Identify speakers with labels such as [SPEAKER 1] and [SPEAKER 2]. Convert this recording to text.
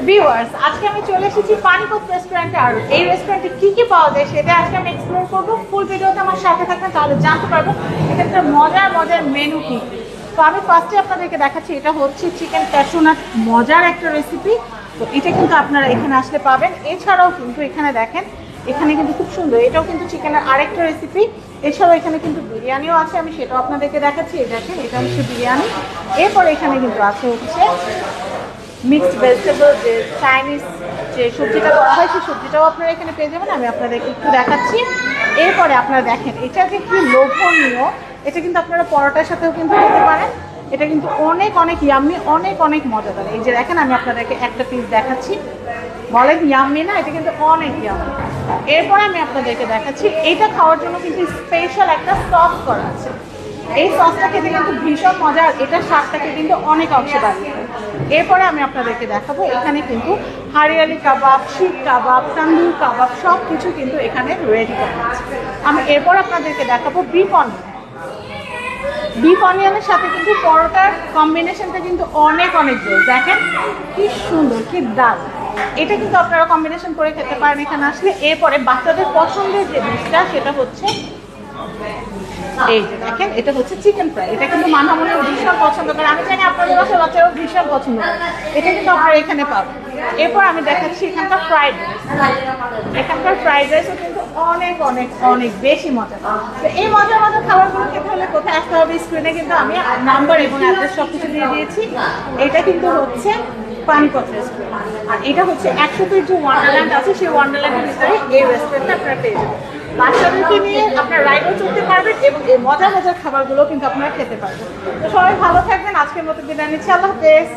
[SPEAKER 1] Viewers, আজকে আমি চলে এসেছি পানিপথ রেস্টুরেন্টে। আর এই রেস্টুরেন্টে কি কি পাওয়া যায় সেটা আজকে আমি এক্সপ্লোর করবো। ফুল ভিডিওতে আমার সাথে থাকবেন, তাহলে জানতে পারবো এখানকার মজার মজার মেনু কি। তো আমি ফার্স্টে আপনাদেরকে দেখাচ্ছি, এটা হচ্ছে চিকেন ক্যাশিউ মজার একটা রেসিপি। তো এটা কিন্তু আপনারা এখানে আসলে পাবেন। এছাড়াও কিন্তু এখানে দেখেন, এখানে কিন্তু খুব সুন্দর, এটাও কিন্তু চিকেনের আরেকটা রেসিপি। এছাড়াও এখানে কিন্তু বিরিয়ানিও আছে, আমি সেটাও আপনাদেরকে দেখাচ্ছি। এই দেখেন, এটা হচ্ছে বিরিয়ানি। এরপরে এখানে কিন্তু আছে হচ্ছে মিক্সড ভেজিটেবল, যে চাইনিজ যে সবজিটা করা হয় সেই সবজিটাও আপনারা এখানে পেয়ে যাবেন। আমি আপনাদেরকে একটু দেখাচ্ছি। এরপরে আপনারা দেখেন, এটা যে কি লোভনীয়, এটা কিন্তু আপনারা পরোটার সাথেও কিন্তু খেতে পারেন। এটা কিন্তু অনেক অনেক ইয়াম্মি, অনেক অনেক মজাদার। এই যে দেখেন, আমি আপনাদেরকে একটা পিস দেখাচ্ছি। বলেন ইয়াম্মি না? এটা কিন্তু অনেক ইয়াম্মি। এরপরে আমি আপনাদেরকে দেখাচ্ছি, এইটা খাওয়ার জন্য কিন্তু স্পেশাল একটা সস করা আছে। এই সসটা খেতে কিন্তু ভীষণ মজা, আর এটার স্বাদটাকে কিন্তু অনেক অংশে বাড়িয়ে দেয়। এরপরে আমি আপনাদেরকে দেখাবো, এখানে কিন্তু হারিয়ালি কাবাব, শিক কাবাব, তান্দুর কাবাব সব কিছু কিন্তু এখানে রেডি করা আছে। আমি এরপর আপনাদেরকে দেখাবো বিফ অনিয়ন। বিফ অনিয়নের সাথে কিন্তু পরোটার কম্বিনেশনটা কিন্তু অনেক অনেক জোর। দেখেন কি সুন্দর, কি দারুণ। এটা কিন্তু আপনারা কম্বিনেশন করে খেতে পারেন এখানে আসলে। এরপরে বাচ্চাদের পছন্দের যে ডিশটা সেটা হচ্ছে এই যে দেখেন, এটা হচ্ছে চিকেন ফ্রাই। এটা কিন্তু মানহামনি ভীষণ পছন্দ করে, আমি জানি আপনাদের বাসার বাচ্চারাও ভীষণ পছন্দ করে। এটা কিন্তু আপনারা এখানে পাবেন। এরপর আমি দেখাচ্ছি এখানকার ফ্রাইড রাইস। এখানকার ফ্রাইড রাইসও কিন্তু অনেক অনেক অনেক বেশি মজা। তো এই মজার মজার খাবারগুলো খেতে হলে কোথায় আসতে হবে, স্ক্রিনে কিন্তু আমি নাম্বার এবং অ্যাড্রেস সব কিছু দিয়ে দিয়েছি। এটা কিন্তু হচ্ছে পানিপথ রেস্টুরেন্ট। আর এটা হচ্ছে 100 ফিট যে ওয়ান্ডারল্যান্ড আছে, সেই ওয়ান্ডারল্যান্ডের ভিতরে এই রেস্টুরেন্টটা আপনারা পেয়ে যাবেন। বাচ্চাদেরকে নিয়ে আপনার রাইডও চলতে পারবেন এবং এই মজার মজার খাবারগুলো কিন্তু আপনারা খেতে পারবেন। তো সবাই ভালো থাকবেন। আজকের মতো বিদায় নিচ্ছি। আল্লাহ হাফেজ।